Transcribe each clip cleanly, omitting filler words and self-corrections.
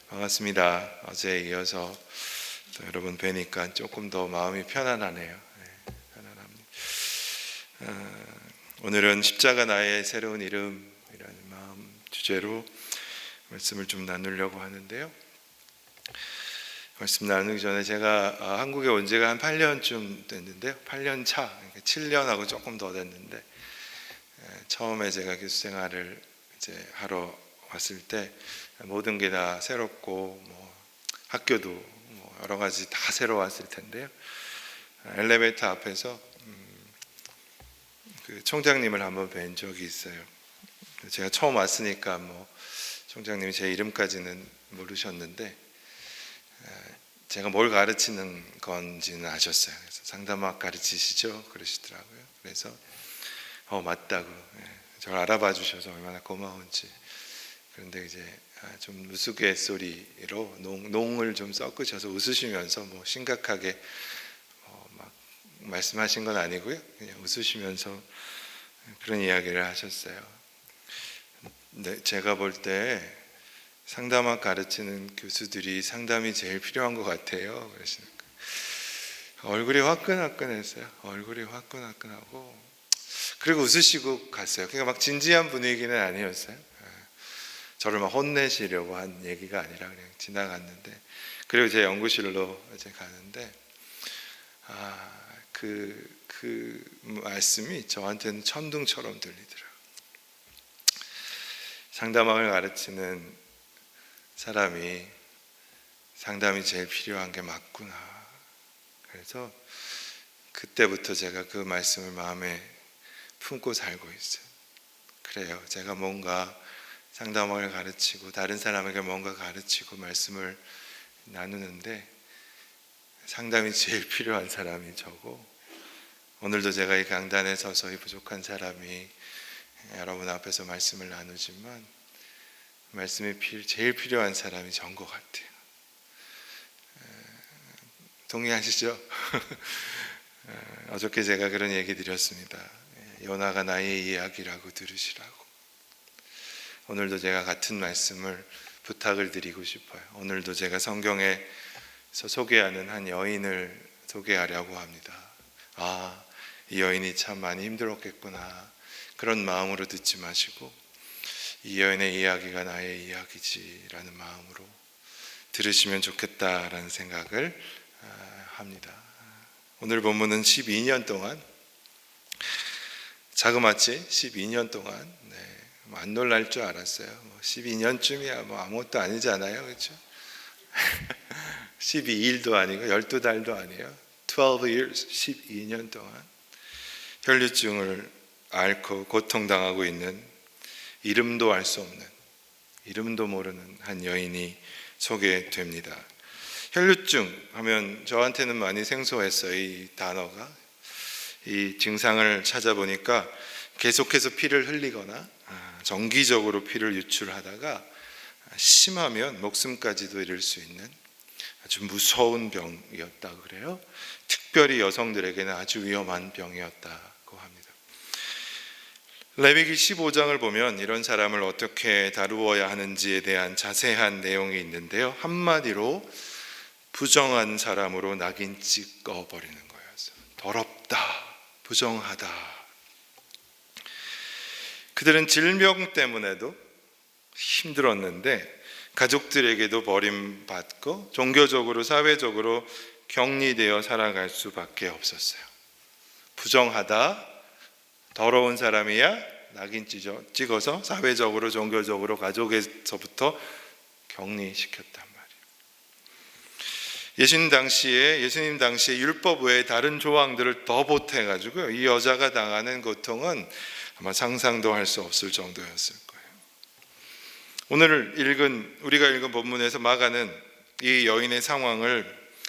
반갑습니다. 어제에 이어서 또 여러분 뵈니까 조금 더 마음이 편안하네요. 편안합니다. 오늘은 십자가 나의 새로운 이름이라는 마음 주제로 말씀을 좀 나누려고 하는데요. 말씀 나누기 전에 제가 한국에 온 지가 한 8년쯤 됐는데요. 8년 차, 7년하고 조금 더 됐는데 처음에 제가 교수 생활을 이제 하러 왔을 때 모든 게 다 새롭고 학교도 여러 가지 다 새로 왔을 텐데요. 엘리베이터 앞에서 그 총장님을 한번 뵌 적이 있어요. 제가 처음 왔으니까 총장님이 제 이름까지는 모르셨는데 제가 뭘 가르치는 건지는 아셨어요. 그래서 상담학 가르치시죠? 그러시더라고요. 그래서 맞다고 저를 알아봐 주셔서 얼마나 고마운지. 그런데 이제 좀 우스갯소리로 농을 좀 섞으셔서 웃으시면서 심각하게 막 말씀하신 건 아니고요. 그냥 웃으시면서 그런 이야기를 하셨어요. 근데 제가 볼 때 상담학 가르치는 교수들이 상담이 제일 필요한 것 같아요. 그러시니까 얼굴이 화끈화끈했어요. 얼굴이 화끈화끈하고 그리고 웃으시고 갔어요. 그러니까 막 진지한 분위기는 아니었어요. 저를 막 혼내시려고 한 얘기가 아니라 그냥 지나갔는데, 그리고 제 연구실로 이제 가는데 그 말씀이 저한테는 천둥처럼 들리더라고요. 상담학을 가르치는 사람이 상담이 제일 필요한 게 맞구나. 그래서 그때부터 제가 그 말씀을 마음에 품고 살고 있어요. 그래요. 제가 뭔가 상담학을 가르치고 다른 사람에게 뭔가 가르치고 말씀을 나누는데 상담이 제일 필요한 사람이 저고, 오늘도 제가 이 강단에 서서 이 부족한 사람이 여러분 앞에서 말씀을 나누지만 말씀이 제일 필요한 사람이 전 것 같아요. 동의하시죠? 어저께 제가 그런 얘기 드렸습니다. 요나가 나의 이야기라고 들으시라고. 오늘도 제가 같은 말씀을 부탁을 드리고 싶어요. 오늘도 제가 성경에서 소개하는 한 여인을 소개하려고 합니다. 이 여인이 참 많이 힘들었겠구나. 그런 마음으로 듣지 마시고 이 여인의 이야기가 나의 이야기지라는 마음으로 들으시면 좋겠다라는 생각을 합니다. 오늘 본문은 12년 동안, 자그마치 12년 동안 안 놀랄 줄 알았어요. 12년쯤이야 아무것도 아니잖아요. 그렇죠? 12일도 아니고 12달도 아니에요. 12 years, 12년 동안 혈류증을 앓고 고통당하고 있는, 이름도 알 수 없는, 이름도 모르는 한 여인이 소개됩니다. 혈류증 하면 저한테는 많이 생소했어요. 이 단어가. 이 증상을 찾아보니까 계속해서 피를 흘리거나 정기적으로 피를 유출하다가 심하면 목숨까지도 이를 수 있는 아주 무서운 병이었다고 그래요. 특별히 여성들에게는 아주 위험한 병이었다고 합니다. 레위기 15장을 보면 이런 사람을 어떻게 다루어야 하는지에 대한 자세한 내용이 있는데요. 한마디로 부정한 사람으로 낙인 찍어버리는 거였어요. 더럽다, 부정하다. 그들은 질병 때문에도 힘들었는데 가족들에게도 버림받고 종교적으로 사회적으로 격리되어 살아갈 수밖에 없었어요. 부정하다, 더러운 사람이야 낙인 찍어서 사회적으로 종교적으로 가족에서부터 격리시켰단 말이에요. 예수님 당시에 율법 외에 다른 조항들을 더 보태가지고 이 여자가 당하는 고통은 아마 상상도 할 수 없을 정도였을 거예요. 오늘 우리가 읽은 본문에서 마가는 이 여인의 상황을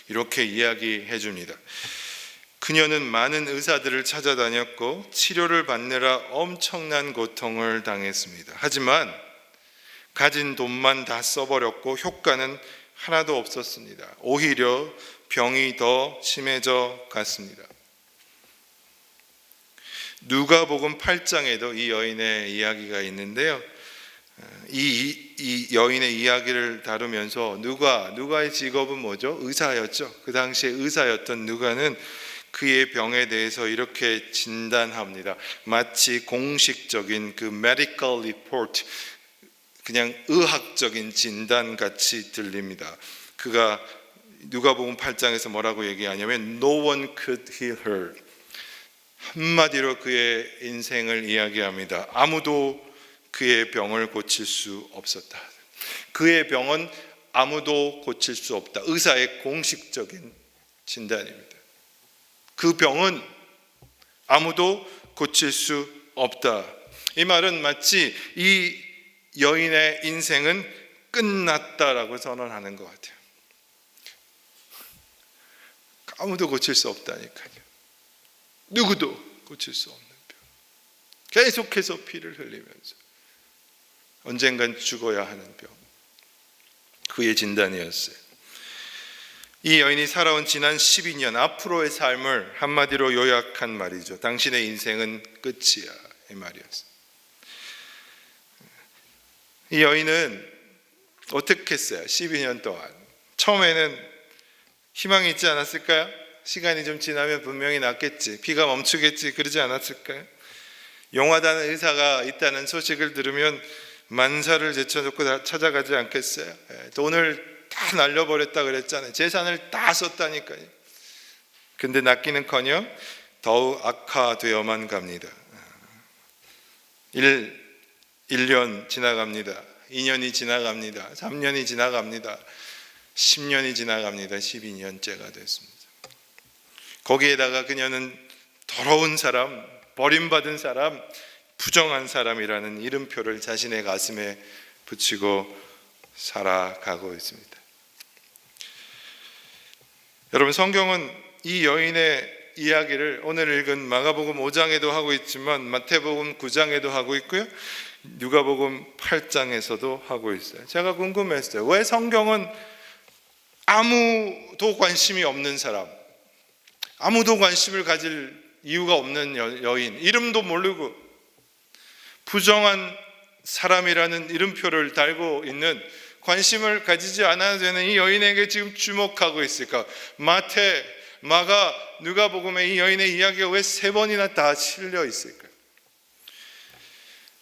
이렇게 이야기해 줍니다. 그녀는 많은 의사들을 찾아다녔고 치료를 받느라 엄청난 고통을 당했습니다. 하지만 가진 돈만 다 써버렸고 효과는 하나도 없었습니다. 오히려 병이 더 심해져 갔습니다. 누가복음 8장에도 이 여인의 이야기가 있는데요. 이 여인의 이야기를 다루면서 누가의 직업은 뭐죠? 의사였죠. 그 당시에 의사였던 누가는 그의 병에 대해서 이렇게 진단합니다. 마치 공식적인 그 medical report, 그냥 의학적인 진단 같이 들립니다. 그가 누가복음 8장에서 뭐라고 얘기하냐면 No one could heal her. 한마디로 그의 인생을 이야기합니다. 아무도 그의 병을 고칠 수 없었다. 그의 병은 아무도 고칠 수 없다. 의사의 공식적인 진단입니다. 그 병은 아무도 고칠 수 없다. 이 말은 마치 이 여인의 인생은 끝났다라고 선언하는 것 같아요. 아무도 고칠 수 없다니까요. 누구도 고칠 수 없는 병. 계속해서 피를 흘리면서 언젠간 죽어야 하는 병. 그의 진단이었어요. 이 여인이 살아온 지난 12년 앞으로의 삶을 한마디로 요약한 말이죠. 당신의 인생은 끝이야, 이 말이었어요. 이 여인은 어떻게 했어요? 12년 동안 처음에는 희망이 있지 않았을까요? 시간이 좀 지나면 분명히 낫겠지, 피가 멈추겠지, 그러지 않았을까요? 용하다는 의사가 있다는 소식을 들으면 만사를 제쳐놓고 찾아가지 않겠어요? 돈을 다 날려버렸다 그랬잖아요. 재산을 다 썼다니까요. 근데 낫기는커녕 더욱 악화되어만 갑니다. 1년 지나갑니다. 2년이 지나갑니다. 3년이 지나갑니다. 10년이 지나갑니다. 12년째가 됐습니다. 거기에다가 그녀는 더러운 사람, 버림받은 사람, 부정한 사람이라는 이름표를 자신의 가슴에 붙이고 살아가고 있습니다. 여러분, 성경은 이 여인의 이야기를 오늘 읽은 마가복음 5장에도 하고 있지만 마태복음 9장에도 하고 있고요, 누가복음 8장에서도 하고 있어요. 제가 궁금했어요. 왜 성경은 아무도 관심이 없는 사람, 아무도 관심을 가질 이유가 없는 여인, 이름도 모르고 부정한 사람이라는 이름표를 달고 있는, 관심을 가지지 않아도 되는 이 여인에게 지금 주목하고 있을까? 마태, 마가, 누가복음에 이 여인의 이야기가 왜 3번이나 다 실려 있을까?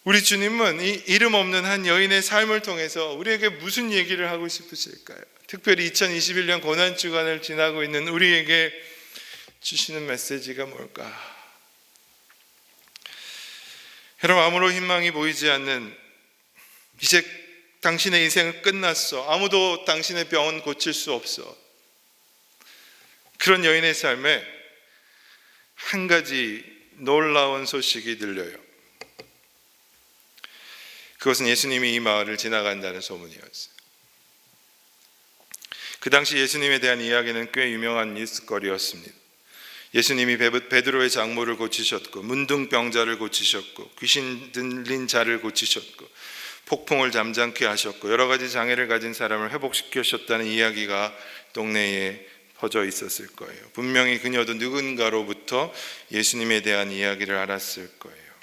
우리 주님은 이 이름 없는 한 여인의 삶을 통해서 우리에게 무슨 얘기를 하고 싶으실까요? 특별히 2021년 고난주간을 지나고 있는 우리에게 주시는 메시지가 뭘까? 여러분, 아무런 희망이 보이지 않는, 이제 당신의 인생은 끝났어, 아무도 당신의 병은 고칠 수 없어, 그런 여인의 삶에 한 가지 놀라운 소식이 들려요. 그것은 예수님이 이 마을을 지나간다는 소문이었어요. 그 당시 예수님에 대한 이야기는 꽤 유명한 뉴스거리였습니다. 예수님이 베드로의 장모를 고치셨고, 문둥병자를 고치셨고, 귀신 들린 자를 고치셨고, 폭풍을 잠잠케 하셨고, 여러 가지 장애를 가진 사람을 회복시키셨다는 이야기가 동네에 퍼져 있었을 거예요. 분명히 그녀도 누군가로부터 예수님에 대한 이야기를 알았을 거예요.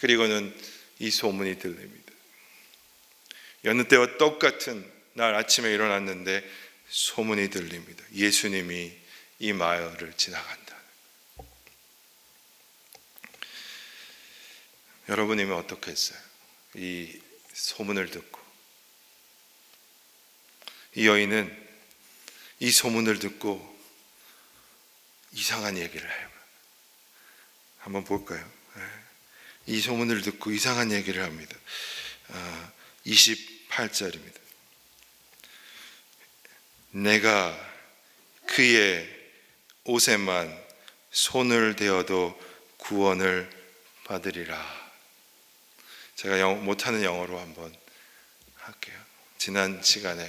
그리고는 이 소문이 들립니다. 여느 때와 똑같은 날 아침에 일어났는데 소문이 들립니다. 예수님이 이 마을을 지나간다. 여러분이면 어떻게 했어요? 이 소문을 듣고. 이 여인은 이 소문을 듣고 이상한 얘기를 해요. 한번 볼까요? 이 소문을 듣고 이상한 얘기를 합니다. 28절입니다. 내가 그의 옷에만 손을 대어도 구원을 받으리라. 제가 못하는 영어로 한번 할게요. 지난 시간에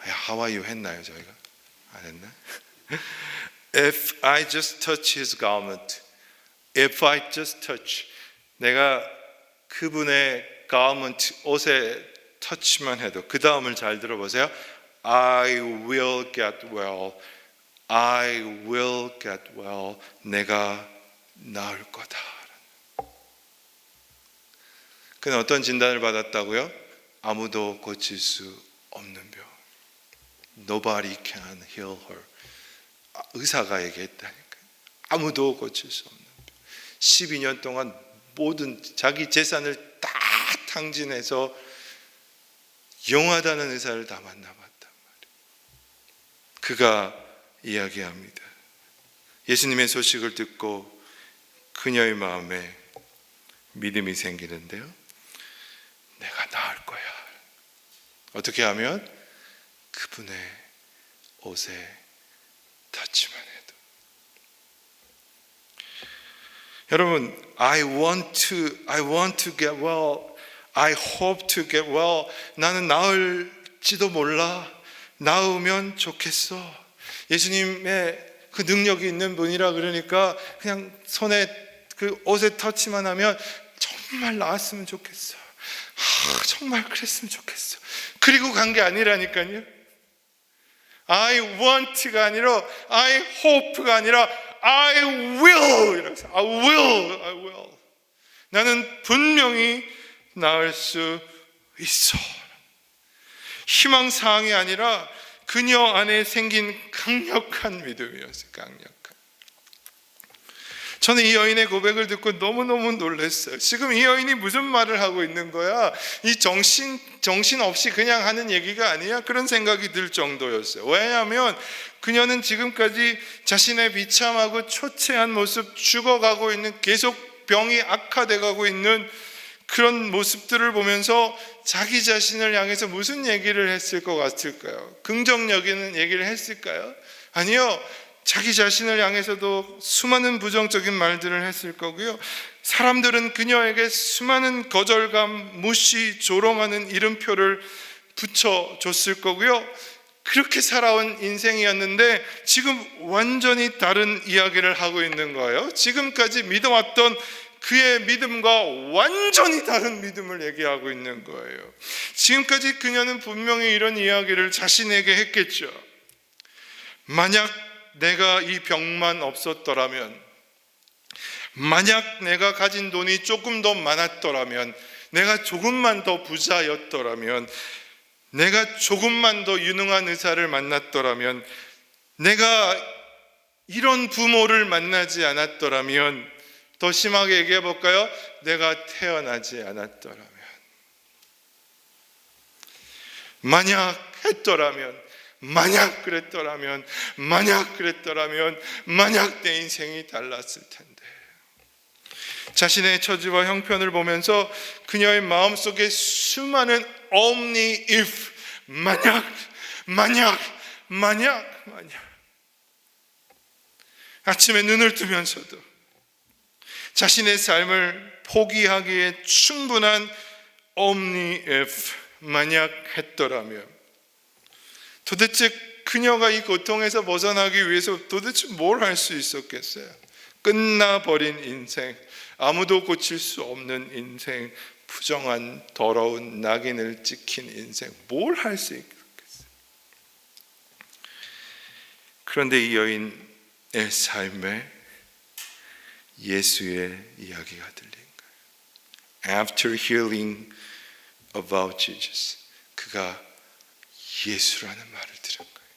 How are you 했나요? 저희가 안 했나? If I just touch his garment, if I just touch, 내가 그분의 garment, 옷에 터치만 해도, 그 다음을 잘 들어보세요. I will get well. I will get well. 내가 나을 거다. 그는 어떤 진단을 받았다고요? 아무도 고칠 수 없는 병. Nobody can heal her. 의사가 얘기했다니까요. 아무도 고칠 수 없는 병. 12년 동안 모든 자기 재산을 다 탕진해서 용하다는 의사를 다 만나봤단 말이에요. 그가 이야기합니다. 예수님의 소식을 듣고 그녀의 마음에 믿음이 생기는데요. 내가 나을 거야. 어떻게 하면? 그분의 옷에 터치만 해도. 여러분, I want to get well. I hope to get well. 나는 나을지도 몰라. 나으면 좋겠어. 예수님의 그 능력이 있는 분이라 그러니까 그냥 손에 그 옷에 터치만 하면 정말 나았으면 좋겠어. 정말 그랬으면 좋겠어. 그리고 간 게 아니라니까요. I want가 아니라 I hope가 아니라 I will. 이러면서 I will. 나는 분명히 나을 수 있어. 희망사항이 아니라 그녀 안에 생긴 강력한 믿음이었어요. 강력한. 저는 이 여인의 고백을 듣고 너무너무 놀랐어요. 지금 이 여인이 무슨 말을 하고 있는 거야? 이 정신 없이 그냥 하는 얘기가 아니야? 그런 생각이 들 정도였어요. 왜냐하면 그녀는 지금까지 자신의 비참하고 초췌한 모습, 죽어가고 있는, 계속 병이 악화돼 가고 있는 그런 모습들을 보면서 자기 자신을 향해서 무슨 얘기를 했을 것 같을까요? 긍정적인 얘기를 했을까요? 아니요. 자기 자신을 향해서도 수많은 부정적인 말들을 했을 거고요. 사람들은 그녀에게 수많은 거절감, 무시, 조롱하는 이름표를 붙여줬을 거고요. 그렇게 살아온 인생이었는데 지금 완전히 다른 이야기를 하고 있는 거예요. 지금까지 믿어왔던 그의 믿음과 완전히 다른 믿음을 얘기하고 있는 거예요. 지금까지 그녀는 분명히 이런 이야기를 자신에게 했겠죠. 만약 내가 이 병만 없었더라면, 만약 내가 가진 돈이 조금 더 많았더라면, 내가 조금만 더 부자였더라면, 내가 조금만 더 유능한 의사를 만났더라면, 내가 이런 부모를 만나지 않았더라면, 더 심하게 얘기해 볼까요? 내가 태어나지 않았더라면, 만약 했더라면, 만약 그랬더라면, 만약 내 인생이 달랐을 텐데. 자신의 처지와 형편을 보면서 그녀의 마음속에 수많은 only if, 만약 아침에 눈을 뜨면서도 자신의 삶을 포기하기에 충분한 only if, 만약 했더라면. 도대체 그녀가 이 고통에서 벗어나기 위해서 도대체 뭘 할 수 있었겠어요? 끝나버린 인생, 아무도 고칠 수 없는 인생, 부정한 더러운 낙인을 찍힌 인생, 뭘 할 수 있겠어요? 그런데 이 여인의 삶에 예수의 이야기가 들린 거예요. After hearing about Jesus, 그가 예수라는 말을 들은 거예요.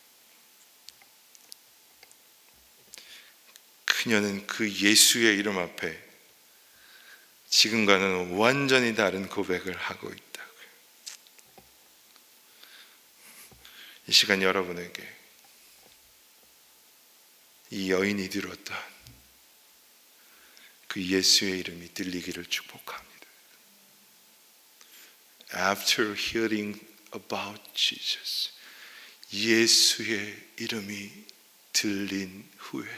그녀는 그 예수의 이름 앞에 지금과는 완전히 다른 고백을 하고 있다고요. 이 시간 여러분에게 이 여인이 들었던 그 예수의 이름이 들리기를 축복합니다. After hearing about Jesus, 예수의 이름이 들린 후에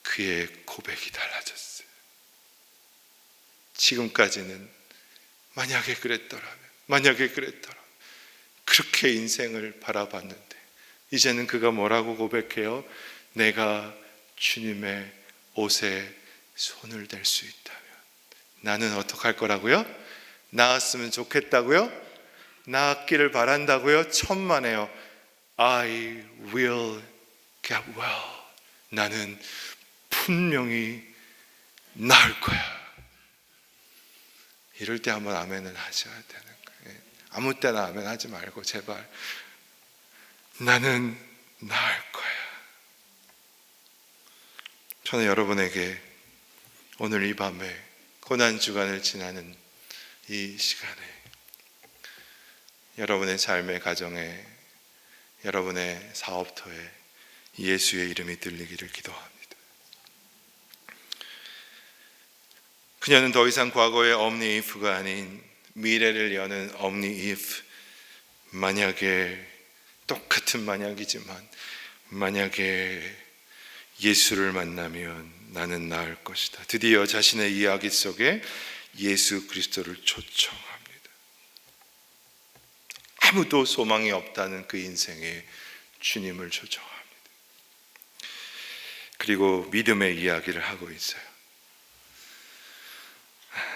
그의 고백이 달라졌어요. 지금까지는 만약에 그랬더라면 그렇게 인생을 바라봤는데 이제는 그가 뭐라고 고백해요? 내가 주님의 옷에 손을 댈 수 있다면 나는 어떡할 거라고요? 나았으면 좋겠다고요? 나았기를 바란다고요? 천만에요. I will get well. 나는 분명히 나을 거야. 이럴 때 한번 아멘을 하셔야 되는 거예요. 아무 때나 아멘 하지 말고 제발 나는 나을 거야. 저는 여러분에게 오늘 이 밤에 고난주간을 지나는 이 시간에 여러분의 삶의 가정에 여러분의 사업터에 예수의 이름이 들리기를 기도합니다. 그녀는 더 이상 과거의 omni if가 아닌 미래를 여는 omni if, 만약에 똑같은 만약이지만 만약에 예수를 만나면 나는 나을 것이다. 드디어 자신의 이야기 속에 예수 그리스도를 초청합니다. 아무도 소망이 없다는 그 인생에 주님을 초청합니다. 그리고 믿음의 이야기를 하고 있어요.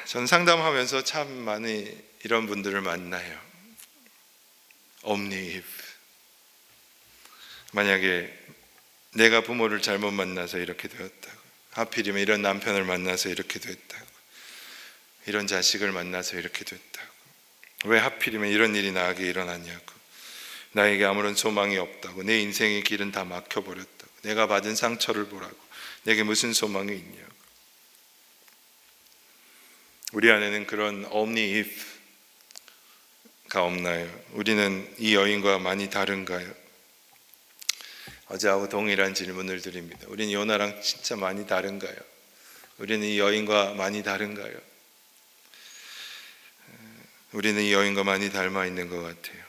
전 상담하면서 참 많이 이런 분들을 만나요. omni if. 만약에 내가 부모를 잘못 만나서 이렇게 되었다고, 하필이면 이런 남편을 만나서 이렇게 됐다고, 이런 자식을 만나서 이렇게 됐다고, 왜 하필이면 이런 일이 나에게 일어났냐고, 나에게 아무런 소망이 없다고, 내 인생의 길은 다 막혀버렸다고, 내가 받은 상처를 보라고, 내게 무슨 소망이 있냐고. 우리 안에는 그런 omni if가 없나요? 우리는 이 여인과 많이 다른가요? 어제하고 동일한 질문을 드립니다. 우리는 요나랑 진짜 많이 다른가요? 우리는 이 여인과 많이 다른가요? 우리는 이 여인과 많이 닮아 있는 것 같아요.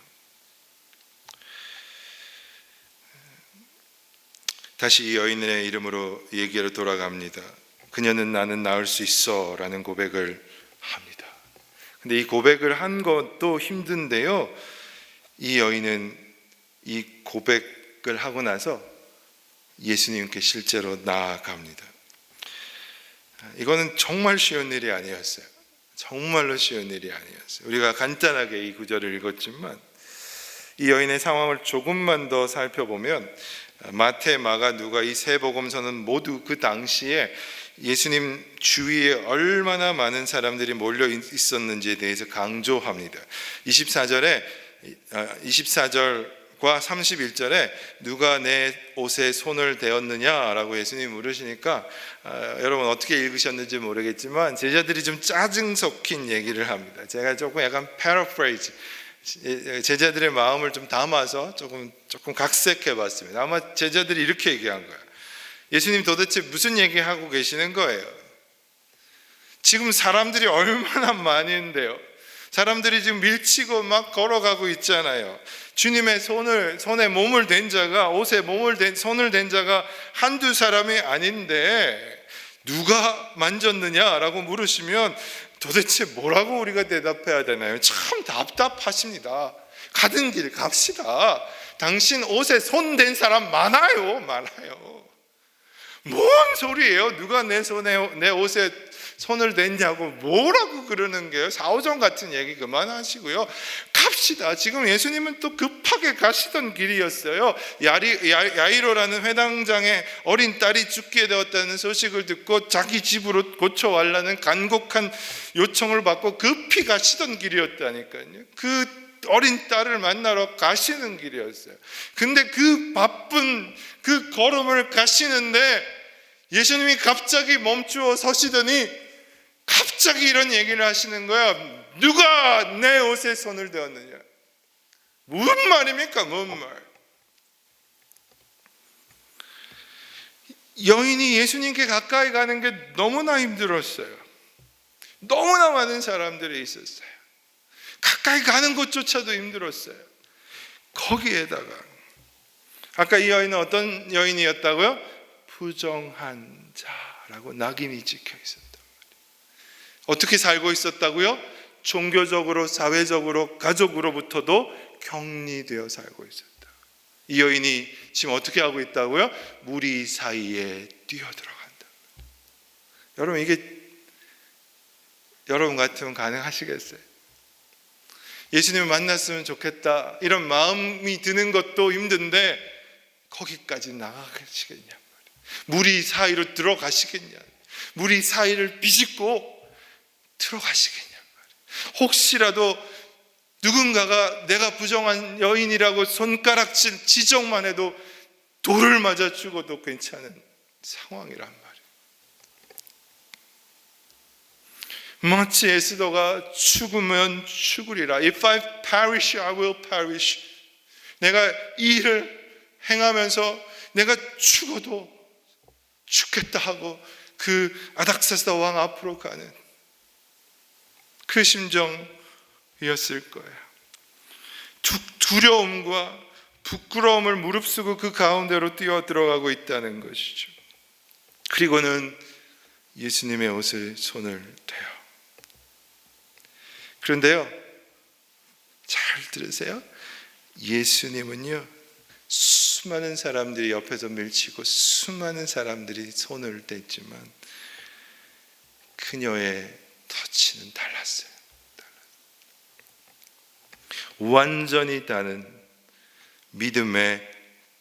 다시 이 여인의 이름으로 얘기로 돌아갑니다. 그녀는 나는 나을 수 있어 라는 고백을 합니다. 근데 이 고백을 한 것도 힘든데요, 이 여인은 이 고백을 하고 나서 예수님께 실제로 나아갑니다. 이거는 정말 쉬운 일이 아니었어요. 정말로 쉬운 일이 아니었어요. 우리가 간단하게 이 구절을 읽었지만 이 여인의 상황을 조금만 더 살펴보면 마태, 마가, 누가 이 세 복음서는 모두 그 당시에 예수님 주위에 얼마나 많은 사람들이 몰려 있었는지에 대해서 강조합니다. 24절과 31절에 누가 내 옷에 손을 대었느냐라고 예수님이 물으시니까 여러분 어떻게 읽으셨는지 모르겠지만 제자들이 좀 짜증 섞인 얘기를 합니다. 제가 조금 약간 paraphrase, 제자들의 마음을 좀 담아서 조금 각색해 봤습니다. 아마 제자들이 이렇게 얘기한 거예요. 예수님 도대체 무슨 얘기하고 계시는 거예요? 지금 사람들이 얼마나 많은데요. 사람들이 지금 밀치고 막 걸어가고 있잖아요. 주님의 손에 몸을 댄 자가, 옷에 손을 댄 자가 한두 사람이 아닌데 누가 만졌느냐라고 물으시면 도대체 뭐라고 우리가 대답해야 되나요? 참 답답하십니다. 가던 길 갑시다. 당신 옷에 손 댄 사람 많아요. 뭔 소리예요? 누가 내 옷에 손을 댔냐고 뭐라고 그러는 게요? 사오정 같은 얘기 그만하시고요. 갑시다. 지금 예수님은 또 급하게 가시던 길이었어요. 야이로라는 회당장의 어린 딸이 죽게 되었다는 소식을 듣고 자기 집으로 고쳐와라는 간곡한 요청을 받고 급히 가시던 길이었다니까요. 그 어린 딸을 만나러 가시는 길이었어요. 근데 그 바쁜 그 걸음을 가시는데 예수님이 갑자기 멈추어 서시더니 갑자기 이런 얘기를 하시는 거야. 누가 내 옷에 손을 대었느냐? 무슨 말입니까? 무슨 말? 여인이 예수님께 가까이 가는 게 너무나 힘들었어요. 너무나 많은 사람들이 있었어요. 가까이 가는 것조차도 힘들었어요. 거기에다가 아까 이 여인은 어떤 여인이었다고요? 부정한 자라고 낙인이 찍혀 있었단 말이에요. 어떻게 살고 있었다고요? 종교적으로, 사회적으로, 가족으로부터도 격리되어 살고 있었다. 이 여인이 지금 어떻게 하고 있다고요? 무리 사이에 뛰어들어간다. 여러분, 이게 여러분 같으면 가능하시겠어요? 예수님을 만났으면 좋겠다 이런 마음이 드는 것도 힘든데 거기까지 나가시겠냐 말이에요. 무리 사이로 들어가시겠냐, 무리 사이를 비집고 들어가시겠냐 말이에요. 혹시라도 누군가가 내가 부정한 여인이라고 손가락질 지적만 해도 돌을 맞아 죽어도 괜찮은 상황이란 말이에요. 마치 에스더가 죽으면 죽으리라. If I perish, I will perish. 내가 이 일을 행하면서 내가 죽어도 죽겠다 하고 그 아닥사스다 왕 앞으로 가는 그 심정이었을 거예요. 두려움과 부끄러움을 무릅쓰고 그 가운데로 뛰어 들어가고 있다는 것이죠. 그리고는 예수님의 옷에 손을 대요. 그런데요, 잘 들으세요. 예수님은요, 수많은 사람들이 옆에서 밀치고 수많은 사람들이 손을 댔지만 그녀의 터치는 달랐어요. 완전히 다른 믿음의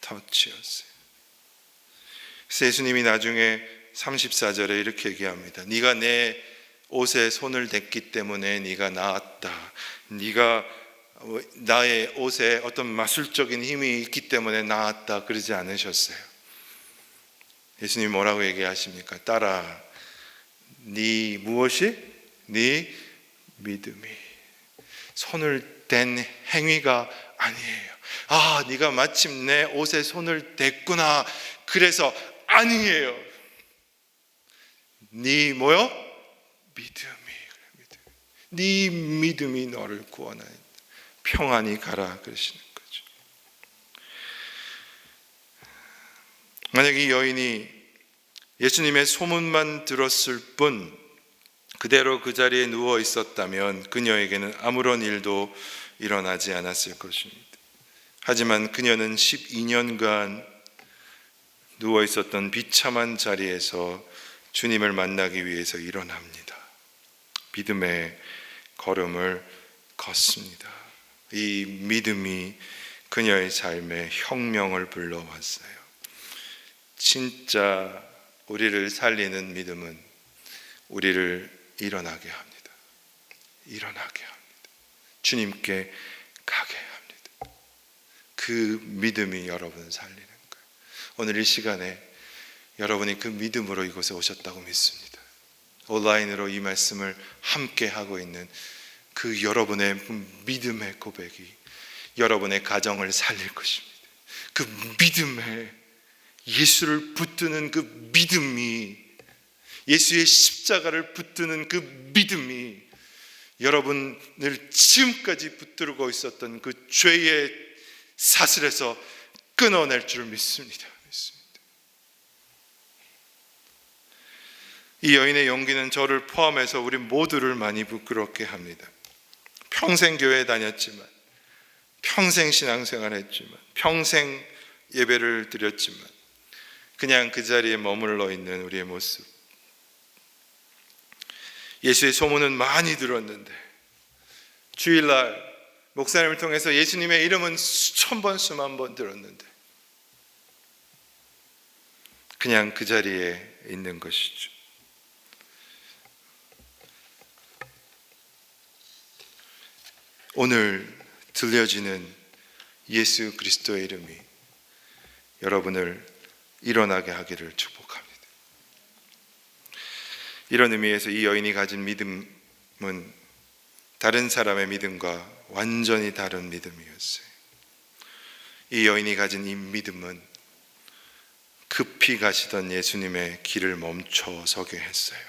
터치였어요. 그래서 예수님이 나중에 34절에 이렇게 얘기합니다. 네가 내 옷에 손을 댔기 때문에 네가 나았다. 네가 나의 옷에 어떤 마술적인 힘이 있기 때문에 나았다 그러지 않으셨어요. 예수님이 뭐라고 얘기하십니까? 따라 네 무엇이? 네 믿음이. 손을 댄 행위가 아니에요. 아, 네가 마침 내 옷에 손을 댔구나. 그래서 아니에요. 네 뭐요? 믿음이. 네 믿음이 너를 구원하였다. 평안히 가라 그러시는 거죠. 만약 이 여인이 예수님의 소문만 들었을 뿐 그대로 그 자리에 누워 있었다면 그녀에게는 아무런 일도 일어나지 않았을 것입니다. 하지만 그녀는 12년간 누워 있었던 비참한 자리에서 주님을 만나기 위해서 일어납니다. 믿음의 걸음을 걷습니다. 이 믿음이 그녀의 삶에 혁명을 불러왔어요. 진짜 우리를 살리는 믿음은 우리를 일어나게 합니다. 일어나게 합니다. 주님께 가게 합니다. 그 믿음이 여러분을 살리는 거예요. 오늘 이 시간에 여러분이 그 믿음으로 이곳에 오셨다고 믿습니다. 온라인으로 이 말씀을 함께 하고 있는 그 여러분의 믿음의 고백이 여러분의 가정을 살릴 것입니다. 그 믿음에 예수를 붙드는 그 믿음이, 예수의 십자가를 붙드는 그 믿음이 여러분을 지금까지 붙들고 있었던 그 죄의 사슬에서 끊어낼 줄 믿습니다. 이 여인의 용기는 저를 포함해서 우리 모두를 많이 부끄럽게 합니다. 평생 교회 다녔지만, 평생 신앙생활 했지만, 평생 예배를 드렸지만 그냥 그 자리에 머물러 있는 우리의 모습. 예수의 소문은 많이 들었는데 주일날 목사님을 통해서 예수님의 이름은 수천 번 수만 번 들었는데 그냥 그 자리에 있는 것이죠. 오늘 들려지는 예수 그리스도의 이름이 여러분을 일어나게 하기를 축복합니다. 이런 의미에서 이 여인이 가진 믿음은 다른 사람의 믿음과 완전히 다른 믿음이었어요. 이 여인이 가진 이 믿음은 급히 가시던 예수님의 길을 멈춰 서게 했어요.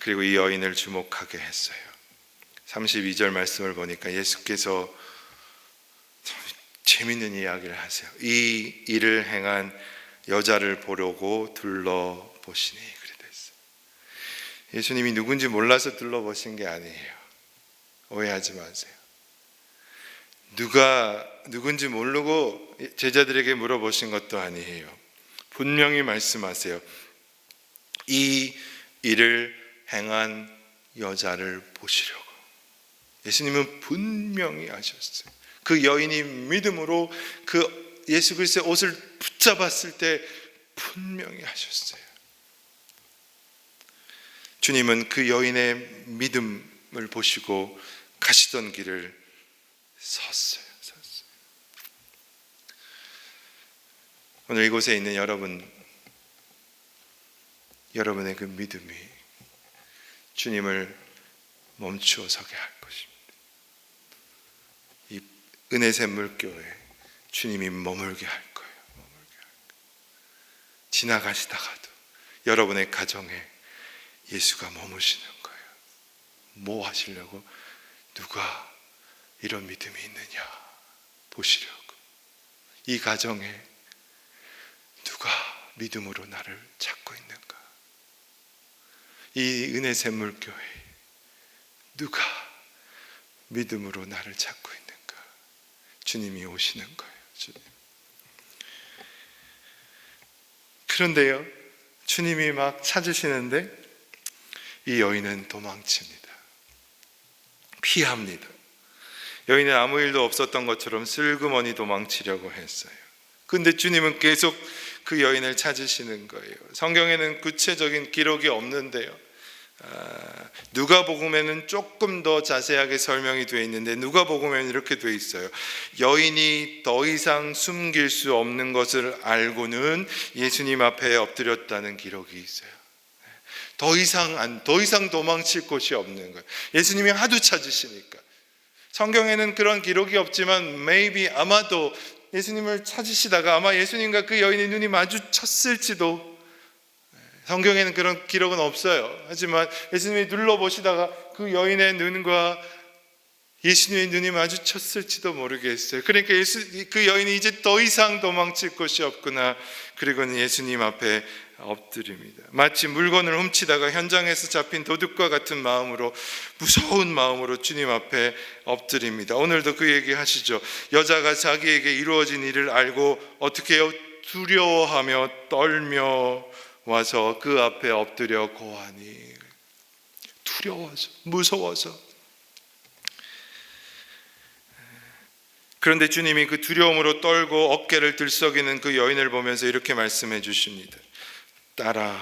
그리고 이 여인을 주목하게 했어요. 32절 말씀을 보니까 예수께서 참 재밌는 이야기를 하세요. 이 일을 행한 여자를 보려고 둘러보시니 그래 됐어요. 예수님이 누군지 몰라서 둘러보신 게 아니에요. 오해하지 마세요. 누가 누군지 모르고 제자들에게 물어보신 것도 아니에요. 분명히 말씀하세요. 이 일을 행한 여자를 보시려고. 예수님은 분명히 아셨어요. 그 여인이 믿음으로 그 예수 그리스도의 옷을 붙잡았을 때 분명히 아셨어요. 주님은 그 여인의 믿음 보시고 가시던 길을 섰어요. 오늘 이곳에 있는 여러분의 그 믿음이 주님을 멈추어 서게 할 것입니다. 이 은혜샘 물교에 주님이 머물게 할 거예요. 지나가시다가도 여러분의 가정에 예수가 머무시는 거예요. 뭐 하시려고? 누가 이런 믿음이 있느냐 보시려고. 이 가정에 누가 믿음으로 나를 찾고 있는가? 이 은혜샘 물교회에 누가 믿음으로 나를 찾고 있는가? 주님이 오시는 거예요. 주님. 그런데요, 주님이 막 찾으시는데 이 여인은 도망칩니다. 피합니다. 여인은 아무 일도 없었던 것처럼 슬그머니 도망치려고 했어요. 근데 주님은 계속 그 여인을 찾으시는 거예요. 성경에는 구체적인 기록이 없는데요, 누가복음에는 조금 더 자세하게 설명이 되어 있는데, 누가복음에는 이렇게 되어 있어요. 여인이 더 이상 숨길 수 없는 것을 알고는 예수님 앞에 엎드렸다는 기록이 있어요. 더 이상 도망칠 곳이 없는 거예요. 예수님이 하도 찾으시니까. 성경에는 그런 기록이 없지만 maybe 아마도 예수님을 찾으시다가 아마 예수님과 그 여인의 눈이 마주쳤을지도, 성경에는 그런 기록은 없어요. 하지만 예수님이 눌러보시다가 그 여인의 눈과 예수님의 눈이 마주쳤을지도 모르겠어요. 그러니까 그 여인이 이제 더 이상 도망칠 곳이 없구나. 그리고는 예수님 앞에 엎드립니다. 마치 물건을 훔치다가 현장에서 잡힌 도둑과 같은 마음으로, 무서운 마음으로 주님 앞에 엎드립니다. 오늘도 그 얘기 하시죠. 여자가 자기에게 이루어진 일을 알고 어떻게 해요? 두려워하며 떨며 와서 그 앞에 엎드려 고하니. 두려워서, 무서워서. 그런데 주님이 그 두려움으로 떨고 어깨를 들썩이는 그 여인을 보면서 이렇게 말씀해 주십니다. 따라.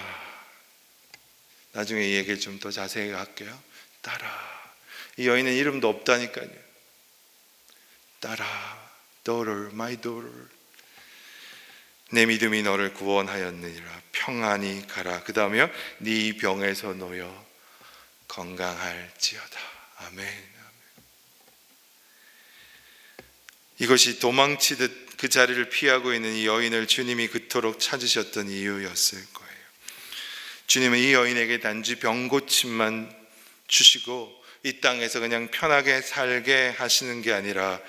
나중에 이 얘기를 좀 더 자세히 할게요. 따라. 이 여인은 이름도 없다니까요. 따라. Daughter, my daughter. 내 믿음이 너를 구원하였느니라. 평안히 가라. 그 다음에요, 네 병에서 놓여 건강할지어다. 아멘. 이것이 도망치듯 그 자리를 피하고 있는 이 여인을 주님이 그토록 찾으셨던 이유였을 거예요. 주님은 이 여인에게 단지 병고침만 주시고 이 땅에서 그냥 편하게 살게 하시는 게 아니라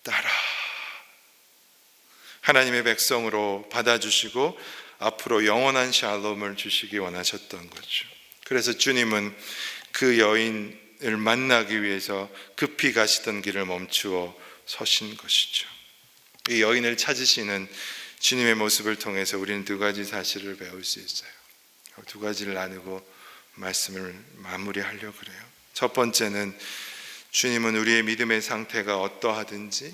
따라 하나님의 백성으로 받아주시고 앞으로 영원한 샬롬을 주시기 원하셨던 거죠. 그래서 주님은 그 여인을 만나기 위해서 급히 가시던 길을 멈추어 서신 것이죠. 이 여인을 찾으시는 주님의 모습을 통해서 우리는 두 가지 사실을 배울 수 있어요. 두 가지를 나누고 말씀을 마무리하려고 그래요. 첫 번째는 주님은 우리의 믿음의 상태가 어떠하든지,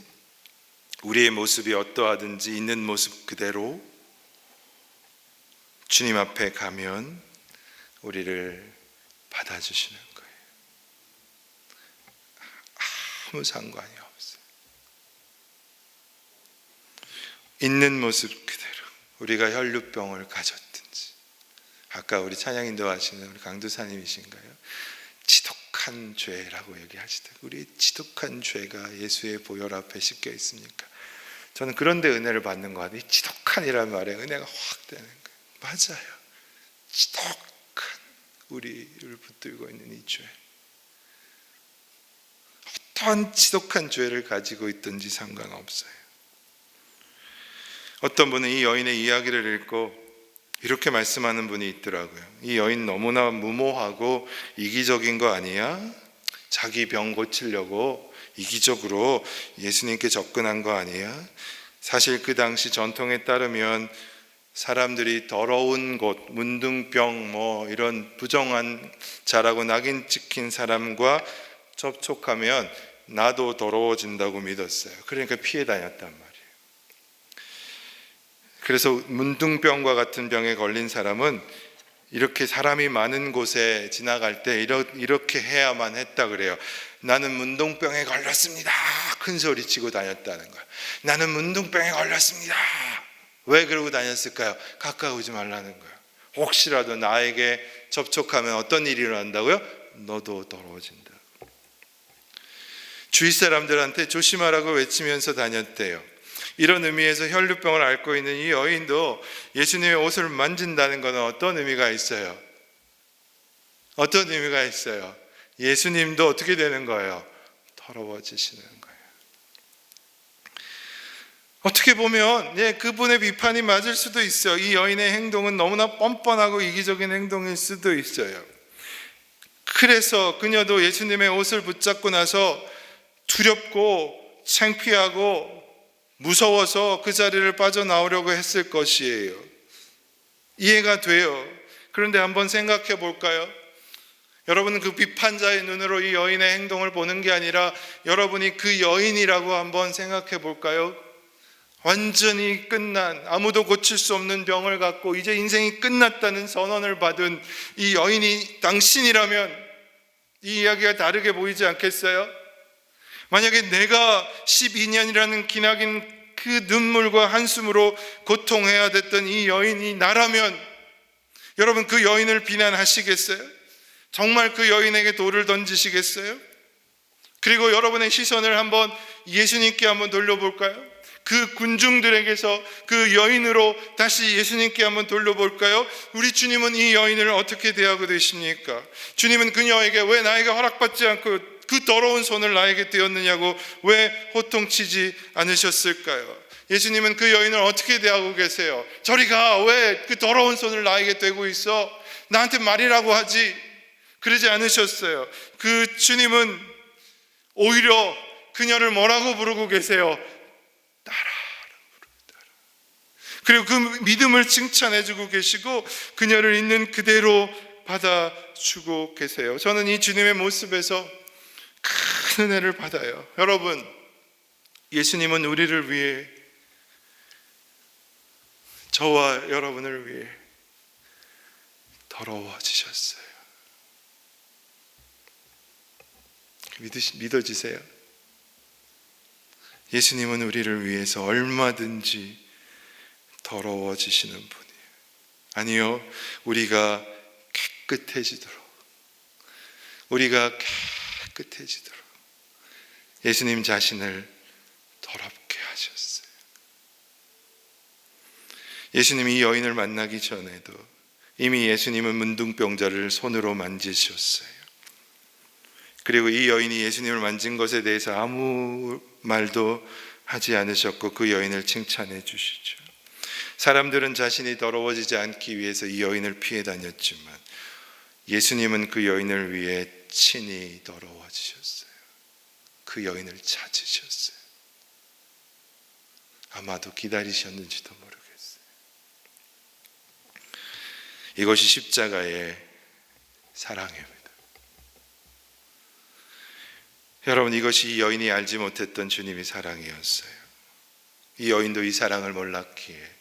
우리의 모습이 어떠하든지 있는 모습 그대로 주님 앞에 가면 우리를 받아주시는 거예요. 아무 상관이 없어요. 있는 모습 그대로, 우리가 혈루병을 가졌든지, 아까 우리 찬양인도 하시는 우리 강도사님이신가요? 지독한 죄라고 얘기하시더라고요. 우리의 지독한 죄가 예수의 보혈 앞에 씻겨 있습니까? 저는 그런데 은혜를 받는 것 같아요. 이 지독한이라는 말에 은혜가 확 되는 거예요. 맞아요. 지독한 우리를 붙들고 있는 이 죄, 어떠한 지독한 죄를 가지고 있든지 상관없어요. 어떤 분은 이 여인의 이야기를 읽고 이렇게 말씀하는 분이 있더라고요. 이 여인 너무나 무모하고 이기적인 거 아니야? 자기 병 고치려고 이기적으로 예수님께 접근한 거 아니야? 사실 그 당시 전통에 따르면 사람들이 더러운 곳, 문둥병 이런 부정한 자라고 낙인 찍힌 사람과 접촉하면 나도 더러워진다고 믿었어요. 그러니까 피해 다녔단 말이에요. 그래서 문둥병과 같은 병에 걸린 사람은 이렇게 사람이 많은 곳에 지나갈 때 이렇게 해야만 했다 그래요. 나는 문둥병에 걸렸습니다. 큰 소리 치고 다녔다는 거예요. 나는 문둥병에 걸렸습니다. 왜 그러고 다녔을까요? 가까우지 말라는 거예요. 혹시라도 나에게 접촉하면 어떤 일이 일어난다고요? 너도 더러워진다. 주위 사람들한테 조심하라고 외치면서 다녔대요. 이런 의미에서 혈루병을 앓고 있는 이 여인도 예수님의 옷을 만진다는 것은 어떤 의미가 있어요? 어떤 의미가 있어요? 예수님도 어떻게 되는 거예요? 더러워지시는 거예요. 어떻게 보면 그분의 비판이 맞을 수도 있어요. 이 여인의 행동은 너무나 뻔뻔하고 이기적인 행동일 수도 있어요. 그래서 그녀도 예수님의 옷을 붙잡고 나서 두렵고 창피하고 무서워서 그 자리를 빠져나오려고 했을 것이에요. 이해가 돼요. 그런데 한번 생각해 볼까요? 여러분은 그 비판자의 눈으로 이 여인의 행동을 보는 게 아니라 여러분이 그 여인이라고 한번 생각해 볼까요? 완전히 끝난, 아무도 고칠 수 없는 병을 갖고 이제 인생이 끝났다는 선언을 받은 이 여인이 당신이라면 이 이야기가 다르게 보이지 않겠어요? 만약에 내가 12년이라는 기나긴 그 눈물과 한숨으로 고통해야 됐던 이 여인이 나라면 여러분 그 여인을 비난하시겠어요? 정말 그 여인에게 돌을 던지시겠어요? 그리고 여러분의 시선을 한번 예수님께 한번 돌려볼까요? 그 군중들에게서 그 여인으로 다시 예수님께 한번 돌려볼까요? 우리 주님은 이 여인을 어떻게 대하고 계십니까? 주님은 그녀에게 왜 나에게 허락받지 않고 그 더러운 손을 나에게 떼었느냐고 왜 호통치지 않으셨을까요? 예수님은 그 여인을 어떻게 대하고 계세요? 저리 가! 왜 그 더러운 손을 나에게 떼고 있어? 나한테 말이라고 하지! 그러지 않으셨어요. 그 주님은 오히려 그녀를 뭐라고 부르고 계세요? 그리고 그 믿음을 칭찬해주고 계시고 그녀를 있는 그대로 받아주고 계세요. 저는 이 주님의 모습에서 큰 은혜를 받아요. 여러분, 예수님은 우리를 위해, 저와 여러분을 위해 더러워지셨어요. 믿어지세요? 예수님은 우리를 위해서 얼마든지 더러워지시는 분이에요. 아니요, 우리가 깨끗해지도록 예수님 자신을 더럽게 하셨어요. 예수님이 이 여인을 만나기 전에도 이미 예수님은 문둥병자를 손으로 만지셨어요. 그리고 이 여인이 예수님을 만진 것에 대해서 아무 말도 하지 않으셨고 그 여인을 칭찬해 주시죠. 사람들은 자신이 더러워지지 않기 위해서 이 여인을 피해 다녔지만 예수님은 그 여인을 위해 친히 더러워지셨어요. 그 여인을 찾으셨어요. 아마도 기다리셨는지도 모르겠어요. 이것이 십자가의 사랑입니다. 여러분, 이것이 이 여인이 알지 못했던 주님의 사랑이었어요. 이 여인도 이 사랑을 몰랐기에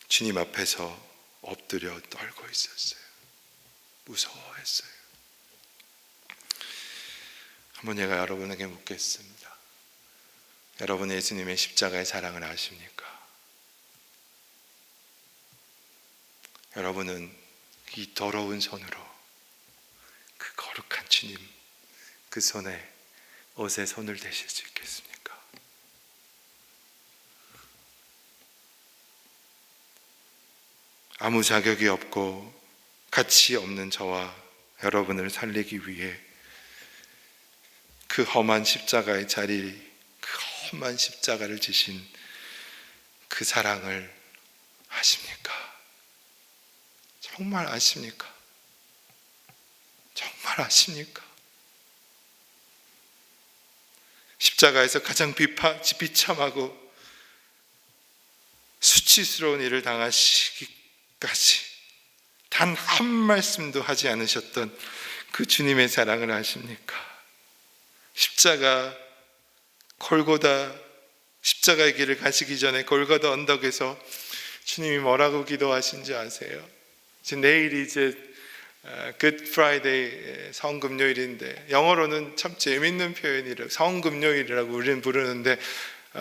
주님 앞에서 엎드려 떨고 있었어요. 무서워했어요. 한번 제가 여러분에게 묻겠습니다. 여러분 예수님의 십자가의 사랑을 아십니까? 여러분은 이 더러운 손으로 그 거룩한 주님 그 손에 옷에 손을 대실 수 있겠습니까? 아무 자격이 없고 가치 없는 저와 여러분을 살리기 위해 그 험한 십자가의 자리, 그 험한 십자가를 지신 그 사랑을 아십니까? 정말 아십니까? 정말 아십니까? 십자가에서 가장 비참하고 수치스러운 일을 당하시기까지 단 한 말씀도 하지 않으셨던 그 주님의 사랑을 아십니까? 골고다 십자가의 길을 가시기 전에 골고다 언덕에서 주님이 뭐라고 기도하신지 아세요? 내일이 이제 Good Friday, 성금요일인데 영어로는 참 재밌는 표현이래요. 성금요일이라고 우리는 부르는데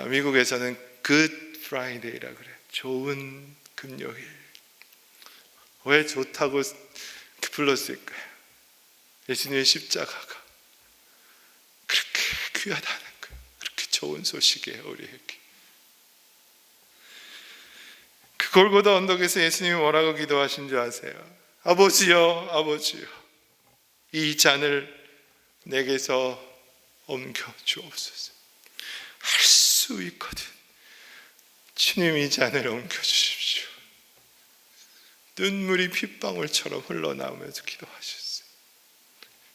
미국에서는 Good Friday라고 그래요. 좋은 금요일. 왜 좋다고 불렀을까요? 예수님의 십자가가 그렇게 귀하다는 거예요. 그렇게 좋은 소식이에요, 우리에게. 그 골고다 언덕에서 예수님이 뭐라고 기도하신 줄 아세요? 아버지여, 아버지여, 이 잔을 내게서 옮겨 주옵소서. 할 수 있거든. 주님, 이 잔을 옮겨 주십시오. 눈물이 핏방울처럼 흘러나오면서 기도하셨어요.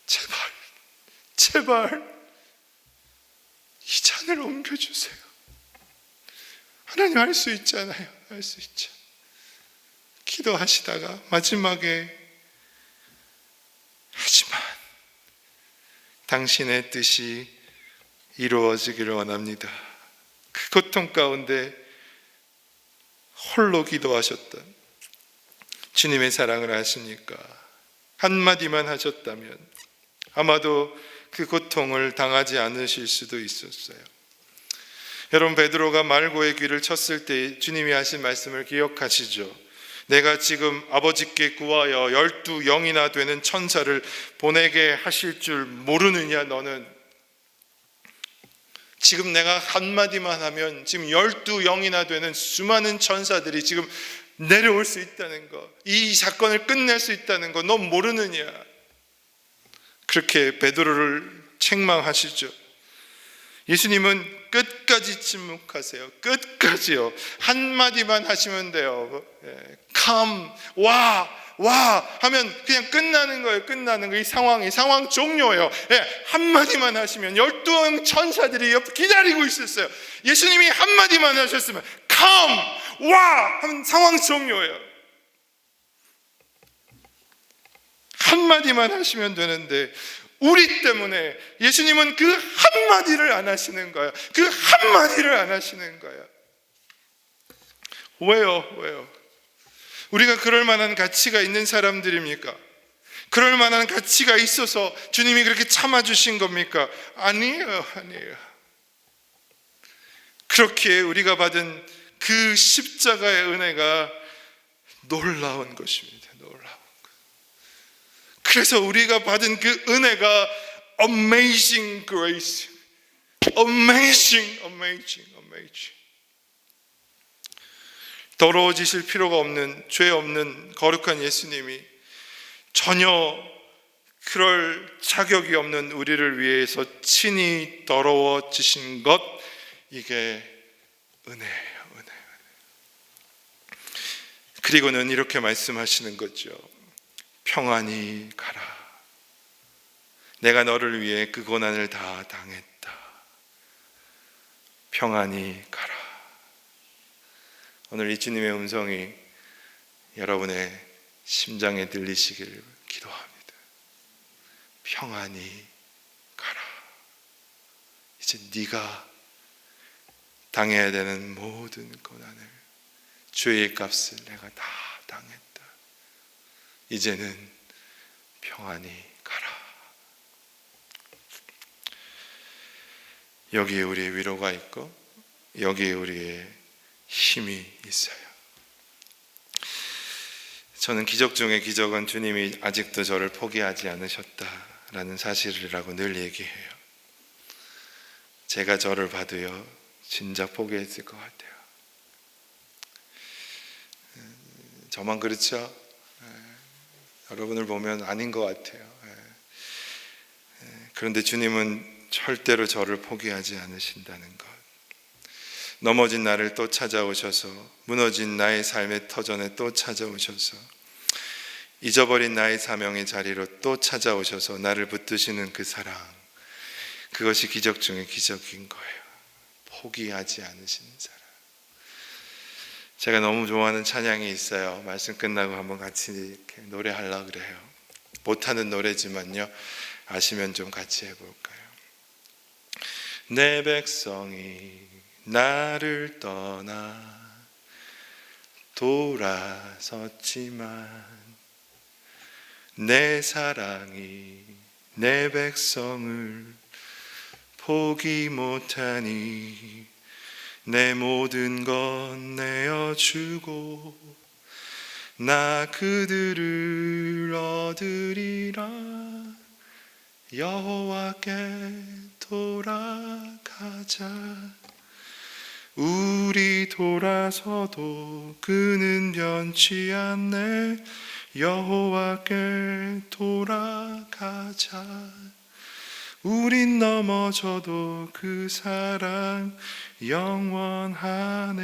제발, 제발 이 잔을 옮겨 주세요. 하나님, 할 수 있잖아요. 할 수 있죠. 기도하시다가 마지막에 하지만 당신의 뜻이 이루어지기를 원합니다. 그 고통 가운데 홀로 기도하셨던 주님의 사랑을 아십니까? 한마디만 하셨다면 아마도 그 고통을 당하지 않으실 수도 있었어요. 여러분, 베드로가 말고의 귀를 쳤을 때 주님이 하신 말씀을 기억하시죠? 내가 지금 아버지께 구하여 12영이나 되는 천사를 보내게 하실 줄 모르느냐 너는? 지금 내가 한마디만 하면 지금 12영이나 되는 수많은 천사들이 지금 내려올 수 있다는 거, 이 사건을 끝낼 수 있다는 거 너 모르느냐? 그렇게 베드로를 책망하시죠. 예수님은 끝까지 침묵하세요. 끝까지요. 한마디만 하시면 돼요. come, 와 하면 그냥 끝나는 거예요. 끝나는 거. 이 상황 종료예요. 한마디만 하시면 12명 천사들이 옆에 기다리고 있었어요. 예수님이 한마디만 하셨으면 come, 와 하면 상황 종료예요. 한마디만 하시면 되는데 우리 때문에 예수님은 그 한마디를 안 하시는 거예요. 그 한마디를 안 하시는 거예요. 왜요? 우리가 그럴 만한 가치가 있는 사람들입니까? 그럴 만한 가치가 있어서 주님이 그렇게 참아주신 겁니까? 아니에요. 그렇게 우리가 받은 그 십자가의 은혜가 놀라운 것입니다. 그래서 우리가 받은 그 은혜가 amazing grace, amazing. 더러워지실 필요가 없는, 죄 없는 거룩한 예수님이 전혀 그럴 자격이 없는 우리를 위해서 친히 더러워지신 것, 이게 은혜예요. 은혜. 그리고는 이렇게 말씀하시는 거죠. 평안히 가라. 내가 너를 위해 그 고난을 다 당했다. 평안히 가라. 오늘 이 주님의 음성이 여러분의 심장에 들리시기를 기도합니다. 평안히 가라. 이제 네가 당해야 되는 모든 고난을, 죄의 값을 내가 다 당했다. 이제는 평안히 가라. 여기에 우리의 위로가 있고 여기에 우리의 힘이 있어요. 저는 기적 중에 기적은 주님이 아직도 저를 포기하지 않으셨다라는 사실이라고 늘 얘기해요. 제가 저를 봐도요 진작 포기했을 것 같아요. 저만 그렇죠? 여러분을 보면 아닌 것 같아요. 그런데 주님은 절대로 저를 포기하지 않으신다는 것. 넘어진 나를 또 찾아오셔서, 무너진 나의 삶의 터전에 또 찾아오셔서, 잊어버린 나의 사명의 자리로 또 찾아오셔서 나를 붙드시는 그 사랑, 그것이 기적 중에 기적인 거예요. 포기하지 않으시는 사랑. 제가 너무 좋아하는 찬양이 있어요. 말씀 끝나고 한번 같이 이렇게 노래하려고 그래요. 못하는 노래지만요, 아시면 좀 같이 해볼까요? 내 백성이 나를 떠나 돌아섰지만 내 사랑이 내 백성을 포기 못하니 내 모든 것 내어주고 나 그들을 얻으리라. 여호와께 돌아가자. 우리 돌아서도 그는 변치 않네. 여호와께 돌아가자. 우린 넘어져도 그 사랑 영원하네.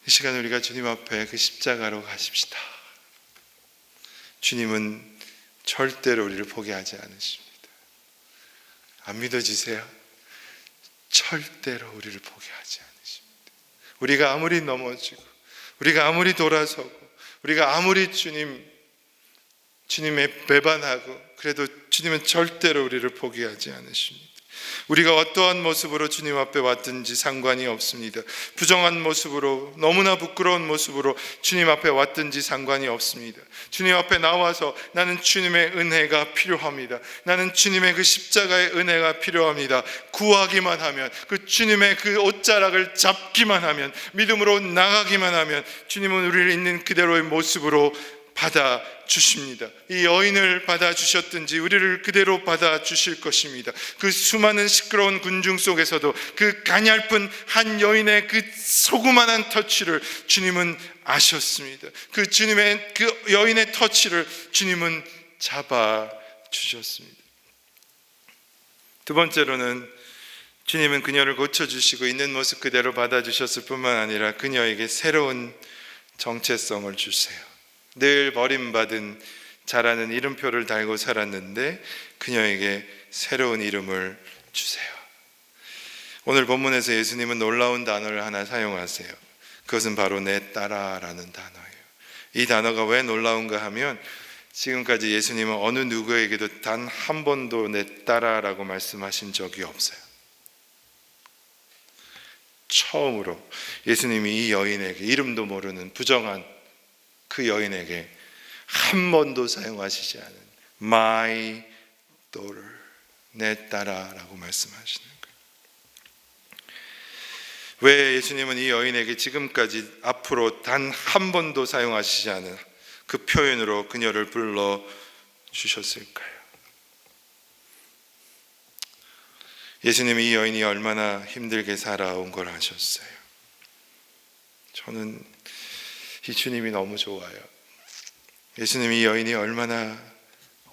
이 시간 우리가 주님 앞에 그 십자가로 가십시다. 주님은 절대로 우리를 포기하지 않으십니다. 안 믿어지세요? 절대로 우리를 포기하지 않으십니다. 우리가 아무리 넘어지고 우리가 아무리 돌아서고 우리가 아무리 주님의 배반하고 그래도 주님은 절대로 우리를 포기하지 않으십니다. 우리가 어떠한 모습으로 주님 앞에 왔든지 상관이 없습니다. 부정한 모습으로, 너무나 부끄러운 모습으로 주님 앞에 왔든지 상관이 없습니다. 주님 앞에 나와서 나는 주님의 은혜가 필요합니다. 나는 주님의 그 십자가의 은혜가 필요합니다. 구하기만 하면, 그 주님의 그 옷자락을 잡기만 하면, 믿음으로 나가기만 하면 주님은 우리를 있는 그대로의 모습으로 받아주십니다. 이 여인을 받아주셨든지 우리를 그대로 받아주실 것입니다. 그 수많은 시끄러운 군중 속에서도 그 가냘픈 한 여인의 그 소그마한 터치를 주님은 아셨습니다. 그 주님의 그 여인의 터치를 주님은 잡아주셨습니다. 두 번째로는 주님은 그녀를 고쳐주시고 있는 모습 그대로 받아주셨을 뿐만 아니라 그녀에게 새로운 정체성을 주세요. 늘 버림받은 자라는 이름표를 달고 살았는데 그녀에게 새로운 이름을 주세요. 오늘 본문에서 예수님은 놀라운 단어를 하나 사용하세요. 그것은 바로 내 딸아라는 단어예요. 이 단어가 왜 놀라운가 하면 지금까지 예수님은 어느 누구에게도 단 한 번도 내 딸아라고 말씀하신 적이 없어요. 처음으로 예수님이 이 여인에게, 이름도 모르는 부정한 그 여인에게 한 번도 사용하시지 않은 My daughter, 내 딸아라고 말씀하시는 거예요. 왜 예수님은 이 여인에게 지금까지 앞으로 단 한 번도 사용하시지 않은 그 표현으로 그녀를 불러 주셨을까요? 예수님이 이 여인이 얼마나 힘들게 살아온 걸 아셨어요. 저는 이 주님이 너무 좋아요. 예수님이 이 여인이 얼마나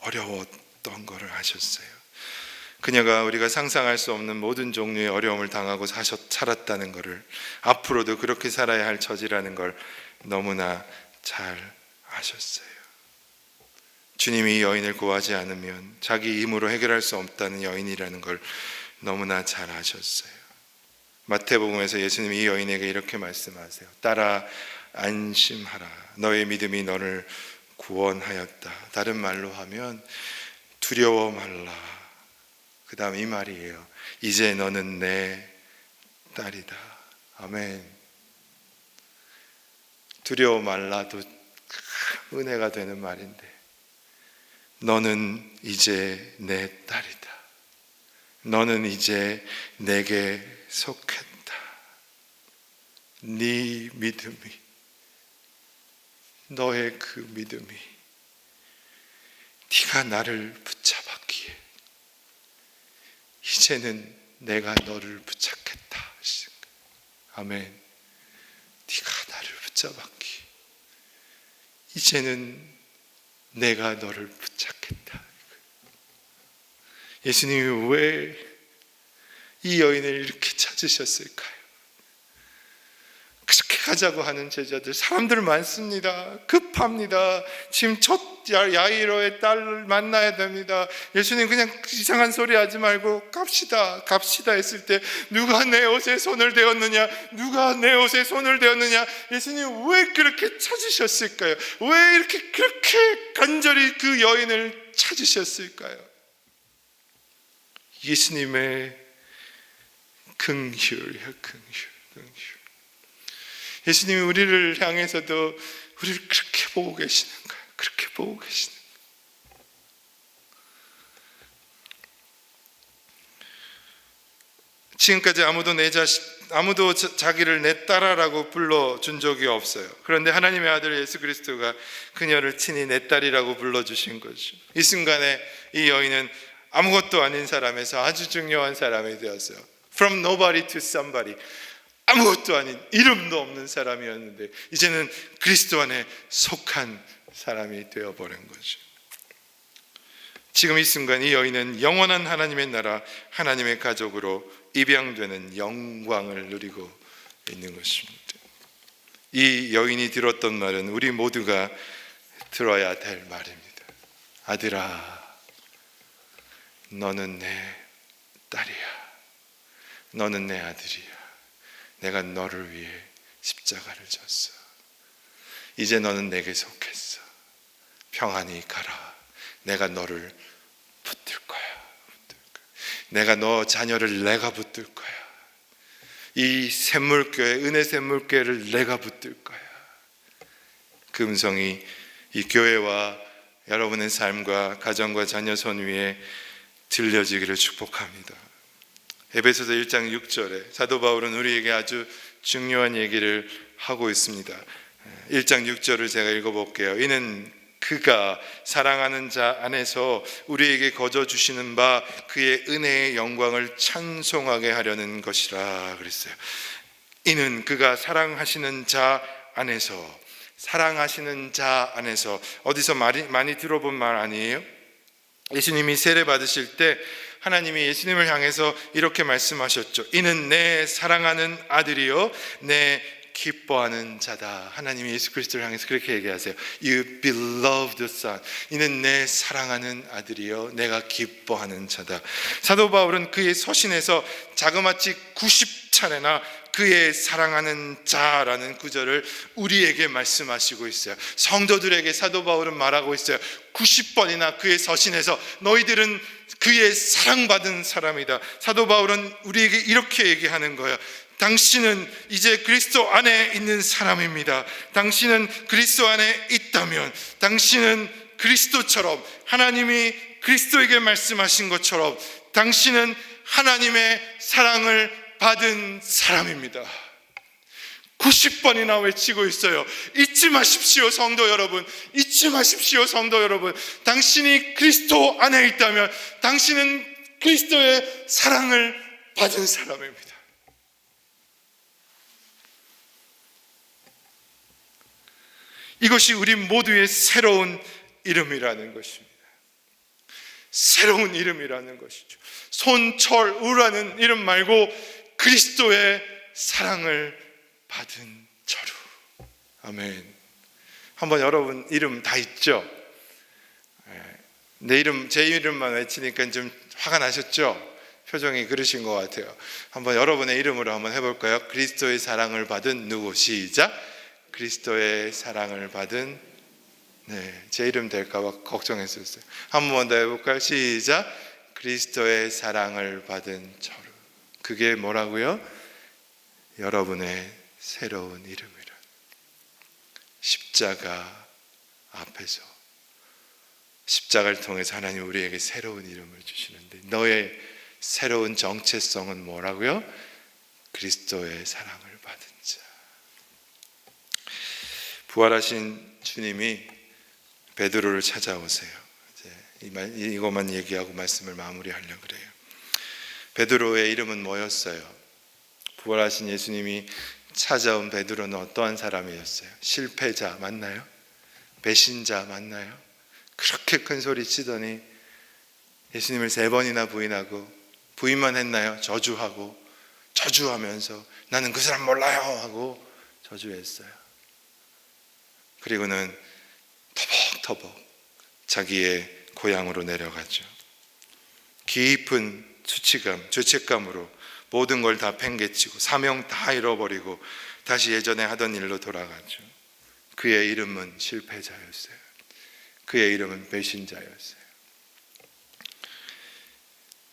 어려웠던 것을 아셨어요. 그녀가 우리가 상상할 수 없는 모든 종류의 어려움을 당하고 살았다는 것을, 앞으로도 그렇게 살아야 할 처지라는 걸 너무나 잘 아셨어요. 주님이 이 여인을 구하지 않으면 자기 힘으로 해결할 수 없다는 여인이라는 걸 너무나 잘 아셨어요. 마태복음에서 예수님이 이 여인에게 이렇게 말씀하세요. 딸아, 안심하라. 너의 믿음이 너를 구원하였다. 다른 말로 하면 두려워 말라. 그 다음 이 말이에요. 이제 너는 내 딸이다. 아멘. 두려워 말라도 은혜가 되는 말인데, 너는 이제 내 딸이다. 너는 이제 내게 속했다. 네 믿음이, 너의 그 믿음이 네가 나를 붙잡았기에 이제는 내가 너를 붙잡겠다. 아멘. 네가 나를 붙잡았기에 이제는 내가 너를 붙잡겠다. 예수님이 왜 이 여인을 이렇게 찾으셨을까요? 그렇게 가자고 하는 제자들, 사람들 많습니다. 급합니다. 지금 첫 야이로의 딸을 만나야 됩니다. 예수님 그냥 이상한 소리 하지 말고 갑시다 했을 때 누가 내 옷에 손을 대었느냐, 누가 내 옷에 손을 대었느냐. 예수님 왜 그렇게 찾으셨을까요? 왜 이렇게 그렇게 간절히 그 여인을 찾으셨을까요? 예수님의 긍휼이야, 긍휼. 예수님이 우리를 향해서도 우리를 그렇게 보고 계시는가? 그렇게 보고 계시는가? 지금까지 아무도 자기를 내 딸아라고 불러준 적이 없어요. 그런데 하나님의 아들 예수 그리스도가 그녀를 친히 내 딸이라고 불러주신 거죠. 이 순간에 이 여인은 아무것도 아닌 사람에서 아주 중요한 사람이 되었어요. From nobody to somebody. 아무것도 아닌, 이름도 없는 사람이었는데 이제는 그리스도 안에 속한 사람이 되어버린 거죠. 지금 이 순간 이 여인은 영원한 하나님의 나라, 하나님의 가족으로 입양되는 영광을 누리고 있는 것입니다. 이 여인이 들었던 말은 우리 모두가 들어야 될 말입니다. 아들아, 너는 내 딸이야. 너는 내 아들이야. 내가 너를 위해 십자가를 졌어. 이제 너는 내게 속했어. 평안히 가라. 내가 너를 붙들 거야. 내가 너 자녀를 내가 붙들 거야. 이 샘물교회, 은혜 샘물교회를 내가 붙들 거야. 그 음성이 이 교회와 여러분의 삶과 가정과 자녀 손 위에 들려지기를 축복합니다. 에베소서 1장 6절에 사도 바울은 우리에게 아주 중요한 얘기를 하고 있습니다. 1장 6절을 제가 읽어볼게요. 이는 그가 사랑하는 자 안에서 우리에게 거저 주시는 바 그의 은혜의 영광을 찬송하게 하려는 것이라 그랬어요. 이는 그가 사랑하시는 자 안에서, 사랑하시는 자 안에서, 어디서 많이 들어본 말 아니에요? 예수님이 세례 받으실 때 하나님이 예수님을 향해서 이렇게 말씀하셨죠. 이는 내 사랑하는 아들이요 내 기뻐하는 자다. 하나님이 예수 그리스도를 향해서 그렇게 얘기하세요. You beloved son. 이는 내 사랑하는 아들이요 내가 기뻐하는 자다. 사도 바울은 그의 서신에서 자그마치 90차례나 그의 사랑하는 자라는 구절을 우리에게 말씀하시고 있어요. 성도들에게 사도 바울은 말하고 있어요. 90번이나 그의 서신에서 너희들은 그의 사랑받은 사람이다. 사도 바울은 우리에게 이렇게 얘기하는 거예요. 당신은 이제 그리스도 안에 있는 사람입니다. 당신은 그리스도 안에 있다면 당신은 그리스도처럼, 하나님이 그리스도에게 말씀하신 것처럼 당신은 하나님의 사랑을 받은 사람입니다. 90번이나 외치고 있어요. 잊지 마십시오, 성도 여러분. 잊지 마십시오, 성도 여러분. 당신이 그리스도 안에 있다면 당신은 그리스도의 사랑을 받은 사람입니다. 이것이 우리 모두의 새로운 이름이라는 것입니다. 새로운 이름이라는 것이죠. 손철우라는 이름 말고 그리스도의 사랑을 받은 철우. 아멘. 한번 여러분 이름 다 있죠? 내 이름, 제 이름만 외치니까 좀 화가 나셨죠? 표정이 그러신 것 같아요. 한번 여러분의 이름으로 한번 해볼까요? 그리스도의 사랑을 받은 누구? 시작. 그리스도의 사랑을 받은, 제 이름 될까봐 걱정했었어요. 한 번 더 해볼까요? 시작. 그리스도의 사랑을 받은 철우. 그게 뭐라고요? 여러분의 새로운 이름이라. 십자가 앞에서, 십자가를 통해서 하나님 우리에게 새로운 이름을 주시는데, 너의 새로운 정체성은 뭐라고요? 그리스도의 사랑을 받은 자. 부활하신 주님이 베드로를 찾아오세요. 이제 이것만 얘기하고 말씀을 마무리하려고 그래요. 베드로의 이름은 뭐였어요? 부활하신 예수님이 찾아온 베드로는 어떠한 사람이었어요? 실패자 맞나요? 배신자 맞나요? 그렇게 큰 소리 치더니 예수님을 3번이나 부인하고, 부인만 했나요? 저주하면서 나는 그 사람 몰라요 하고 저주했어요. 그리고는 터벅터벅 자기의 고향으로 내려가죠. 깊은 수치감, 죄책감으로 모든 걸 다 팽개치고 사명 다 잃어버리고 다시 예전에 하던 일로 돌아가죠. 그의 이름은 실패자였어요. 그의 이름은 배신자였어요.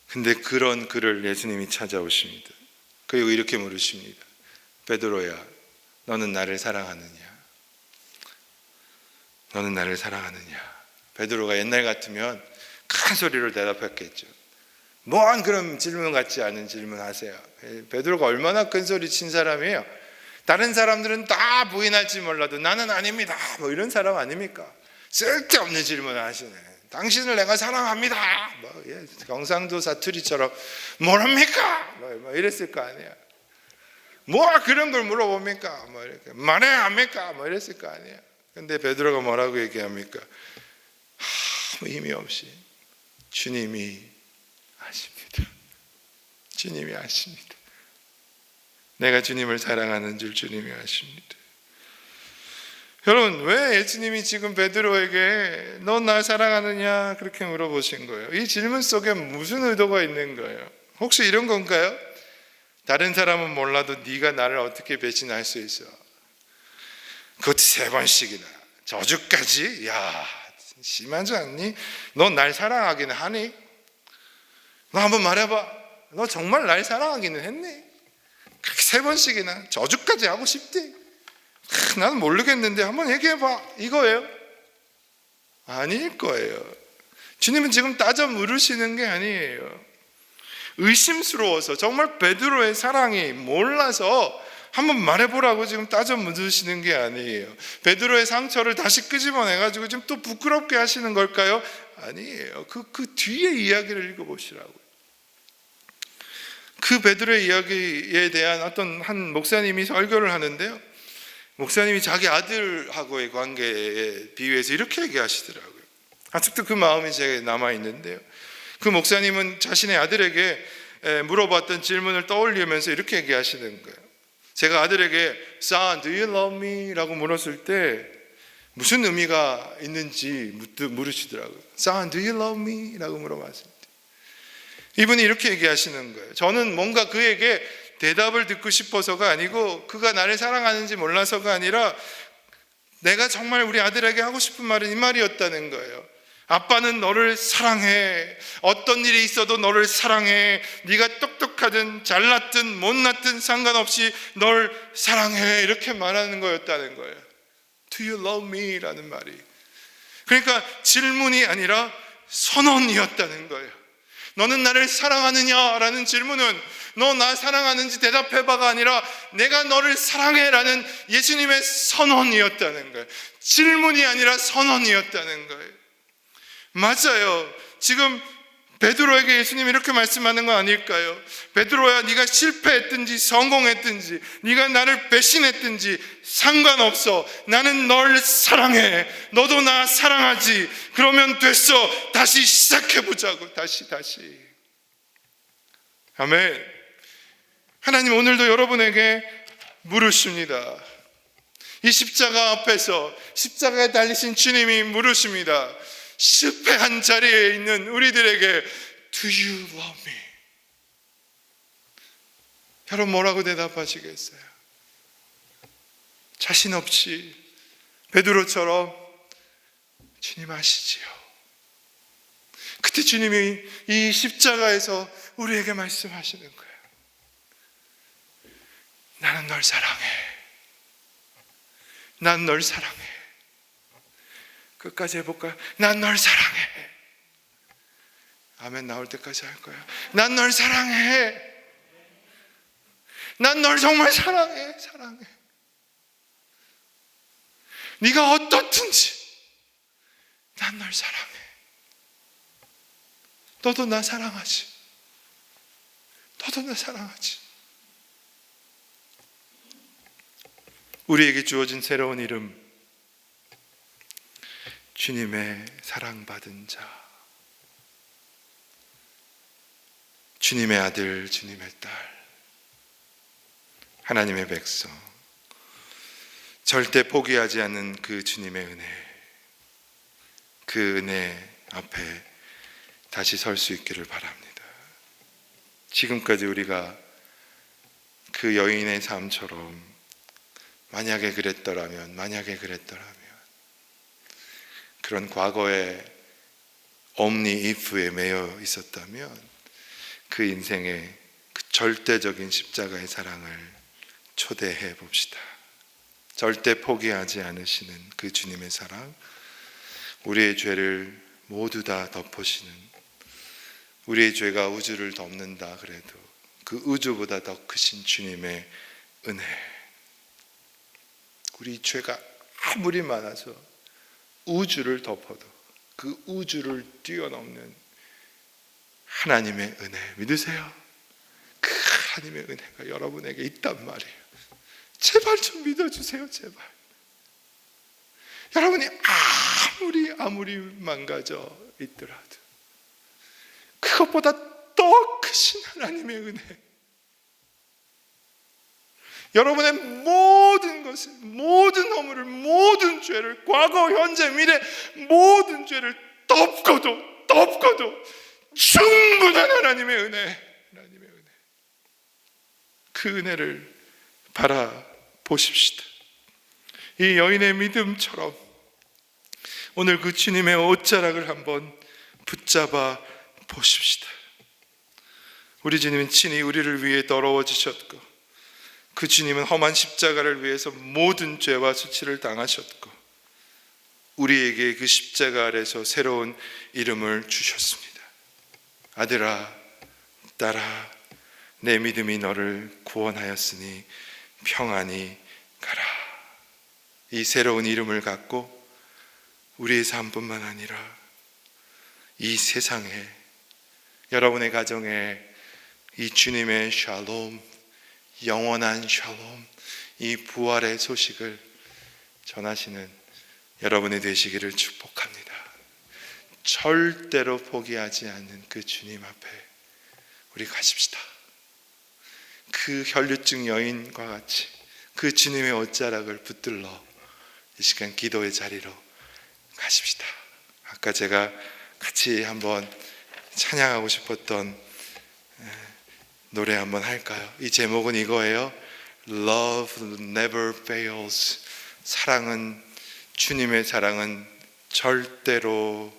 근데 그런 그를 예수님이 찾아오십니다. 그리고 이렇게 물으십니다. 베드로야, 너는 나를 사랑하느냐? 너는 나를 사랑하느냐? 베드로가 옛날 같으면 큰 소리로 대답했겠죠. 뭐한 그런 질문 같지 않은 질문 하세요. 베드로가 얼마나 큰 소리 친 사람이에요. 다른 사람들은 다 부인할지 몰라도 나는 아닙니다, 뭐 이런 사람 아닙니까? 쓸데없는 질문을 하시네. 당신을 내가 사랑합니다, 뭐 경상도 사투리처럼 모릅니까? 뭐 이랬을 거 아니야. 뭐 그런 걸 물어봅니까? 뭐 이렇게 말해야 합니까? 뭐 이랬을 거 아니야. 근데 베드로가 뭐라고 얘기합니까? 아무 힘이 없이 주님이 아십니다. 주님이 아십니다. 내가 주님을 사랑하는 줄 주님이 아십니다. 여러분, 왜 예수님이 지금 베드로에게 너 날 사랑하느냐 그렇게 물어보신 거예요? 이 질문 속에 무슨 의도가 있는 거예요? 혹시 이런 건가요? 다른 사람은 몰라도 네가 나를 어떻게 배신할 수 있어? 그것도 3번씩이나 저주까지? 야, 심하지 않니? 너 날 사랑하기는 하니? 너 한번 말해봐. 너 정말 날 사랑하기는 했니? 3번씩이나 저주까지 하고 싶대? 나는 모르겠는데 한번 얘기해봐, 이거예요? 아닐 거예요. 주님은 지금 따져 물으시는 게 아니에요. 의심스러워서, 정말 베드로의 사랑이 몰라서 한번 말해보라고 지금 따져 묻으시는 게 아니에요. 베드로의 상처를 다시 끄집어내가지고 지금 또 부끄럽게 하시는 걸까요? 아니에요. 그 뒤에 이야기를 읽어보시라고요. 그 베드로의 이야기에 대한 어떤 한 목사님이 설교를 하는데요, 목사님이 자기 아들하고의 관계에 비유해서 이렇게 얘기하시더라고요. 아직도 그 마음이 제게 남아있는데요, 그 목사님은 자신의 아들에게 물어봤던 질문을 떠올리면서 이렇게 얘기하시는 거예요. 제가 아들에게 Son, do you love me? 라고 물었을 때 무슨 의미가 있는지 물으시더라고요. Son, do you love me? 라고 물어봤을 때 이분이 이렇게 얘기하시는 거예요. 저는 뭔가 그에게 대답을 듣고 싶어서가 아니고 그가 나를 사랑하는지 몰라서가 아니라 내가 정말 우리 아들에게 하고 싶은 말은 이 말이었다는 거예요. 아빠는 너를 사랑해. 어떤 일이 있어도 너를 사랑해. 네가 똑똑하든 잘났든 못났든 상관없이 널 사랑해. 이렇게 말하는 거였다는 거예요. Do you love me? 라는 말이. 그러니까 질문이 아니라 선언이었다는 거예요. 너는 나를 사랑하느냐? 라는 질문은 너 나 사랑하는지 대답해봐가 아니라 내가 너를 사랑해 라는 예수님의 선언이었다는 거예요. 질문이 아니라 선언이었다는 거예요. 맞아요. 지금 베드로에게 예수님이 이렇게 말씀하는 건 아닐까요? 베드로야, 네가 실패했든지 성공했든지 네가 나를 배신했든지 상관없어. 나는 널 사랑해. 너도 나 사랑하지. 그러면 됐어. 다시 시작해보자고. 다시. 아멘. 하나님 오늘도 여러분에게 물으십니다. 이 십자가 앞에서 십자가에 달리신 주님이 물으십니다. 실패한 자리에 있는 우리들에게 Do you love me? 여러분 뭐라고 대답하시겠어요? 자신 없이 베드로처럼 주님 아시지요. 그때 주님이 이 십자가에서 우리에게 말씀하시는 거예요. 나는 널 사랑해. 난 널 사랑해. 끝까지 해볼까요? 난 널 사랑해. 아멘 나올 때까지 할 거예요. 난 널 사랑해. 난 널 정말 사랑해. 네가 어떻든지 난 널 사랑해. 너도 나 사랑하지. 우리에게 주어진 새로운 이름, 주님의 사랑받은 자, 주님의 아들, 주님의 딸, 하나님의 백성, 절대 포기하지 않는 그 주님의 은혜, 그 은혜 앞에 다시 설 수 있기를 바랍니다. 지금까지 우리가 그 여인의 삶처럼 만약에 그랬더라면 그런 과거의 omni if에 매여 있었다면 그 인생의 그 절대적인 십자가의 사랑을 초대해 봅시다. 절대 포기하지 않으시는 그 주님의 사랑, 우리의 죄를 모두 다 덮으시는, 우리의 죄가 우주를 덮는다 그래도 그 우주보다 더 크신 주님의 은혜, 우리 죄가 아무리 많아서 우주를 덮어도 그 우주를 뛰어넘는 하나님의 은혜 믿으세요? 그 하나님의 은혜가 여러분에게 있단 말이에요. 제발 좀 믿어주세요. 제발. 여러분이 아무리 망가져 있더라도 그것보다 더 크신 하나님의 은혜, 여러분의 모든 것을, 모든 허물을, 모든 죄를, 과거, 현재, 미래 모든 죄를 덮고도 충분한 하나님의 은혜, 하나님의 은혜, 그 은혜를 바라보십시다. 이 여인의 믿음처럼 오늘 그 주님의 옷자락을 한번 붙잡아 보십시다. 우리 주님은 친히 우리를 위해 더러워지셨고, 그 주님은 험한 십자가를 위해서 모든 죄와 수치를 당하셨고, 우리에게 그 십자가 아래서 새로운 이름을 주셨습니다. 아들아, 딸아, 내 믿음이 너를 구원하였으니 평안히 가라. 이 새로운 이름을 갖고 우리의 삶뿐만 아니라 이 세상에, 여러분의 가정에 이 주님의 샬롬, 영원한 샬롬, 이 부활의 소식을 전하시는 여러분이 되시기를 축복합니다. 절대로 포기하지 않는 그 주님 앞에 우리 가십시다. 그 혈류증 여인과 같이 그 주님의 옷자락을 붙들러 이 시간 기도의 자리로 가십시다. 아까 제가 같이 한번 찬양하고 싶었던 노래 한번 할까요? 이 제목은 이거예요. Love never fails. 사랑은, 주님의 사랑은 절대로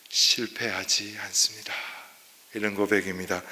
실패하지 않습니다. 이런 고백입니다.